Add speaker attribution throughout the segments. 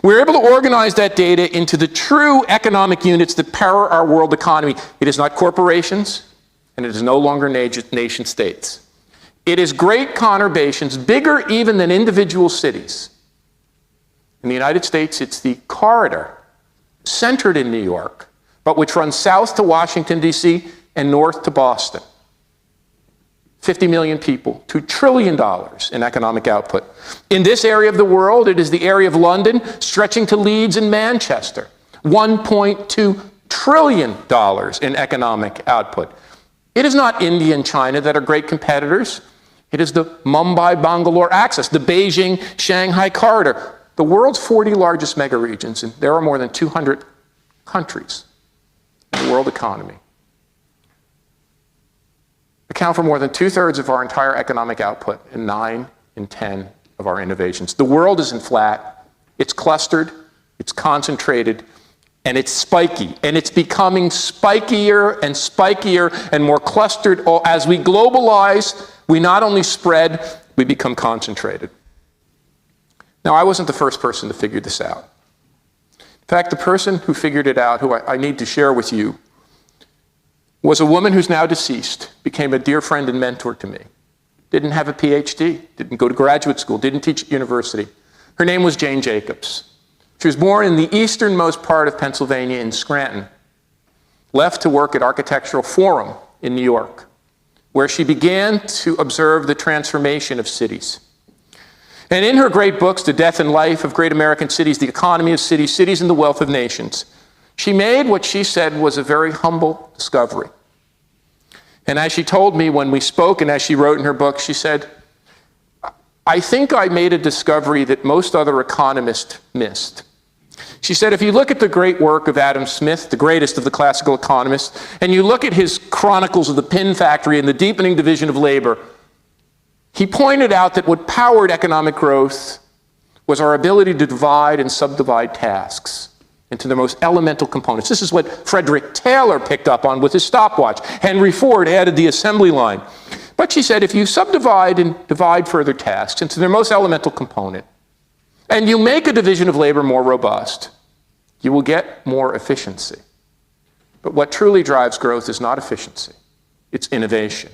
Speaker 1: We're able to organize that data into the true economic units that power our world economy. It is not corporations, and it is no longer nation states. It is great conurbations, bigger even than individual cities. In the United States, it's the corridor, centered in New York, but which runs south to Washington, D.C., and north to Boston. 50 million people, $2 trillion in economic output. In this area of the world, it is the area of London stretching to Leeds and Manchester. $1.2 trillion in economic output. It is not India and China that are great competitors. It is the Mumbai-Bangalore axis, the Beijing-Shanghai corridor, the world's 40 largest mega regions, and there are more than 200 countries in the world economy. Account for more than 2/3 of our entire economic output and 9 in 10 of our innovations. The world isn't flat, it's clustered, it's concentrated, and it's spiky. And it's becoming spikier and more clustered. As we globalize, we not only spread, we become concentrated. Now, I wasn't the first person to figure this out. In fact, the person who figured it out, who I need to share with you, was a woman who's now deceased, became a dear friend and mentor to me. Didn't have a PhD, didn't go to graduate school, didn't teach at university. Her name was Jane Jacobs. She was born in the easternmost part of Pennsylvania in Scranton, left to work at Architectural Forum in New York, where she began to observe the transformation of cities. And in her great books, The Death and Life of Great American Cities, The Economy of Cities, Cities and the Wealth of Nations, she made what she said was a very humble discovery. And as she told me when we spoke, and as she wrote in her book, she said, I think I made a discovery that most other economists missed. She said, if you look at the great work of Adam Smith, the greatest of the classical economists, and you look at his chronicles of the pin factory and the deepening division of labor, he pointed out that what powered economic growth was our ability to divide and subdivide tasks into the most elemental components. This is what Frederick Taylor picked up on with his stopwatch. Henry Ford added the assembly line. But she said, if you subdivide and divide further tasks into their most elemental component, and you make a division of labor more robust, you will get more efficiency. But what truly drives growth is not efficiency, it's innovation.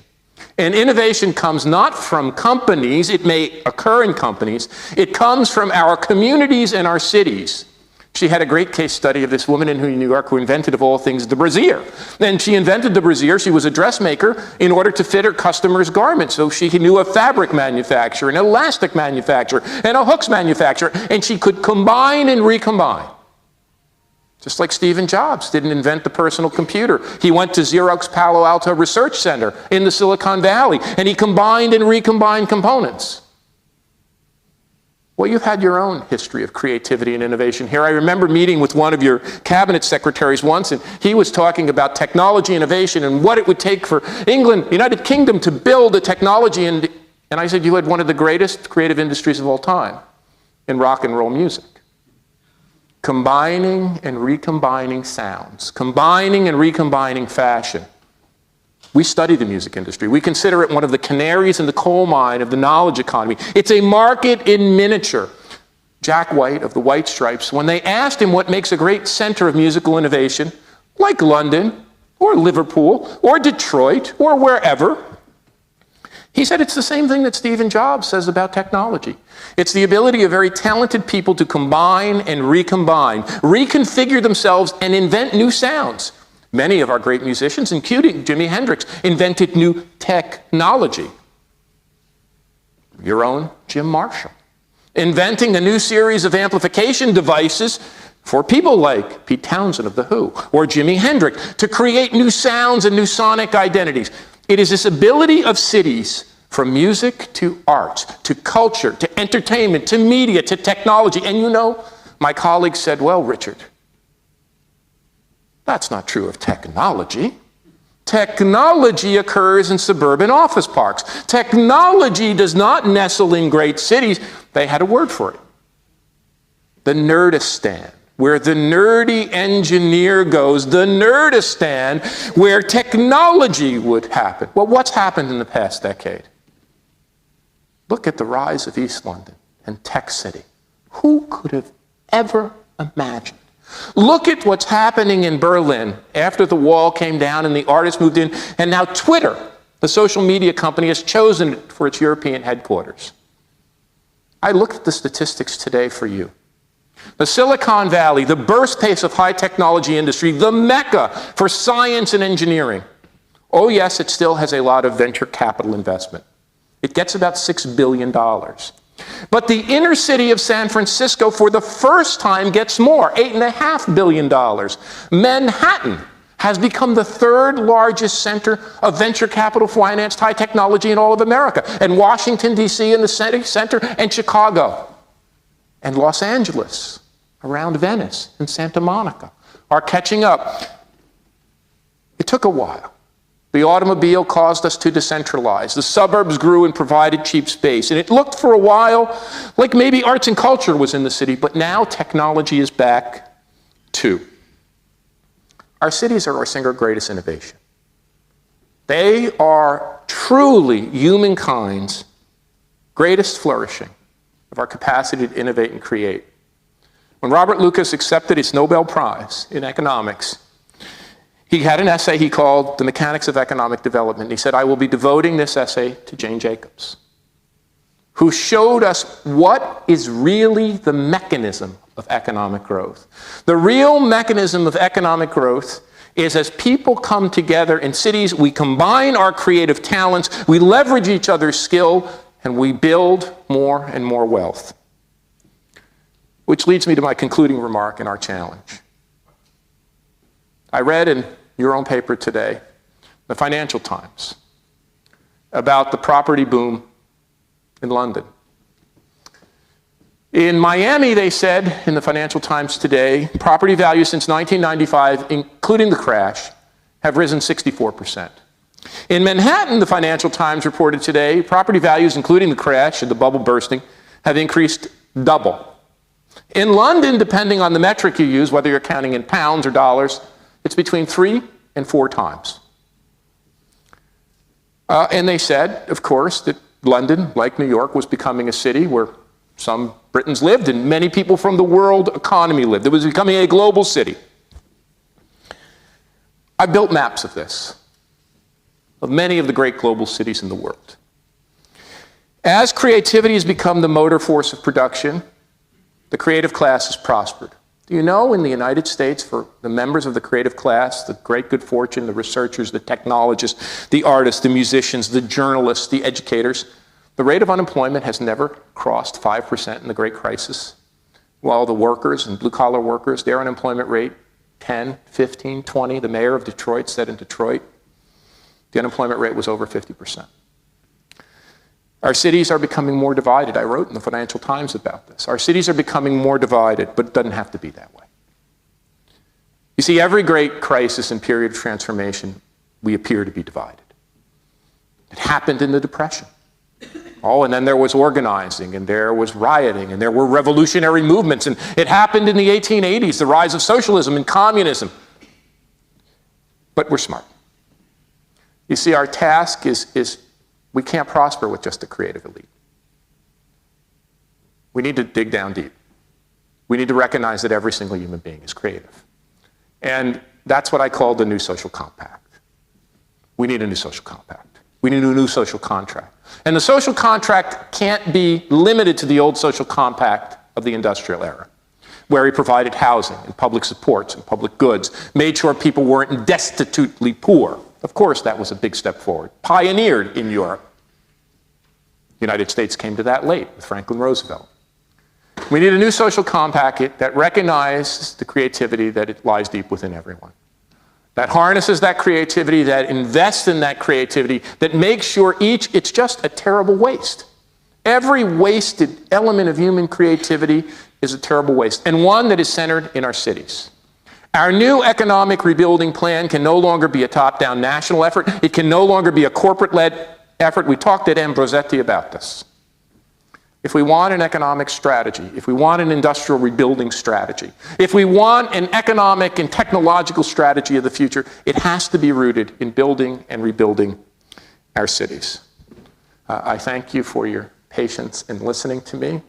Speaker 1: And innovation comes not from companies, it may occur in companies, it comes from our communities and our cities. She had a great case study of this woman in New York who invented, of all things, the brassiere. And she invented the brassiere. She was a dressmaker in order to fit her customers' garments. So she knew a fabric manufacturer, an elastic manufacturer, and a hooks manufacturer. And she could combine and recombine. Just like Stephen Jobs didn't invent the personal computer. He went to Xerox Palo Alto Research Center in the Silicon Valley, and he combined and recombined components. Well, you've had your own history of creativity and innovation here. I remember meeting with one of your cabinet secretaries once, and he was talking about technology innovation and what it would take for England, United Kingdom, to build a technology. And I said, you had one of the greatest creative industries of all time in rock and roll music. Combining and recombining sounds, combining and recombining fashion. We study the music industry. We consider it one of the canaries in the coal mine of the knowledge economy. It's a market in miniature. Jack White of the White Stripes, when they asked him what makes a great center of musical innovation, like London or Liverpool or Detroit or wherever, he said it's the same thing that Stephen Jobs says about technology. It's the ability of very talented people to combine and recombine, reconfigure themselves and invent new sounds. Many of our great musicians, including Jimi Hendrix, invented new technology. Your own Jim Marshall, inventing a new series of amplification devices for people like Pete Townsend of The Who or Jimi Hendrix to create new sounds and new sonic identities. It is this ability of cities, from music to art, to culture, to entertainment, to media, to technology. And you know, my colleagues said, well, Richard, that's not true of technology. Technology occurs in suburban office parks. Technology does not nestle in great cities. They had a word for it. The Nerdistan, where the nerdy engineer goes. The Nerdistan, where technology would happen. Well, what's happened in the past decade? Look at the rise of East London and Tech City. Who could have ever imagined. Look at what's happening in Berlin after the wall came down and the artists moved in, and now Twitter, the social media company, has chosen it for its European headquarters. I looked at the statistics today for you. The Silicon Valley, the birthplace of high technology industry, the mecca for science and engineering. Oh yes, it still has a lot of venture capital investment. It gets about $6 billion. But the inner city of San Francisco, for the first time, gets more, $8.5 billion. Manhattan has become the third largest center of venture capital financed high technology in all of America. And Washington, D.C. in the center, and Chicago. And Los Angeles, around Venice and Santa Monica, are catching up. It took a while. The automobile caused us to decentralize. The suburbs grew and provided cheap space. And it looked for a while like maybe arts and culture was in the city, but now technology is back too. Our cities are our single greatest innovation. They are truly humankind's greatest flourishing of our capacity to innovate and create. When Robert Lucas accepted his Nobel Prize in economics, he had an essay he called The Mechanics of Economic Development. He said, I will be devoting this essay to Jane Jacobs, who showed us what is really the mechanism of economic growth. The real mechanism of economic growth is as people come together in cities, we combine our creative talents, we leverage each other's skill, and we build more and more wealth. Which leads me to my concluding remark in our challenge. I read in your own paper today, the Financial Times, about the property boom in London. In Miami, they said in the Financial Times today, property values since 1995, including the crash, have risen 64%. In Manhattan, the Financial Times reported today, property values, including the crash and the bubble bursting, have increased double. In London, depending on the metric you use, whether you're counting in pounds or dollars, it's between 3 and 4 times. And they said, of course, that London, like New York, was becoming a city where some Britons lived and many people from the world economy lived. It was becoming a global city. I built maps of this, of many of the great global cities in the world. As creativity has become the motor force of production, the creative class has prospered. Do you know in the United States, for the members of the creative class, the great good fortune, the researchers, the technologists, the artists, the musicians, the journalists, the educators, the rate of unemployment has never crossed 5% in the Great Crisis, while the workers and blue-collar workers, their unemployment rate, 10, 15, 20. The mayor of Detroit said in Detroit, the unemployment rate was over 50%. Our cities are becoming more divided. I wrote in the Financial Times about this. Our cities are becoming more divided, but it doesn't have to be that way. You see, every great crisis and period of transformation, we appear to be divided. It happened in the Depression. Oh, and then there was organizing, and there was rioting, and there were revolutionary movements, and it happened in the 1880s, the rise of socialism and communism. But we're smart. You see, our task is we can't prosper with just a creative elite. We need to dig down deep. We need to recognize that every single human being is creative. And that's what I call the new social compact. We need a new social compact. We need a new social contract. And the social contract can't be limited to the old social compact of the industrial era, where he provided housing and public supports and public goods, made sure people weren't destitutely poor. Of course, that was a big step forward, pioneered in Europe. The United States came to that late with Franklin Roosevelt. We need a new social compact that recognizes the creativity that lies deep within everyone, that harnesses that creativity, that invests in that creativity, that makes sure it's just a terrible waste. Every wasted element of human creativity is a terrible waste, and one that is centered in our cities. Our new economic rebuilding plan can no longer be a top-down national effort. It can no longer be a corporate-led effort. We talked at Ambrosetti about this. If we want an economic strategy, if we want an industrial rebuilding strategy, if we want an economic and technological strategy of the future, it has to be rooted in building and rebuilding our cities. I thank you for your patience in listening to me.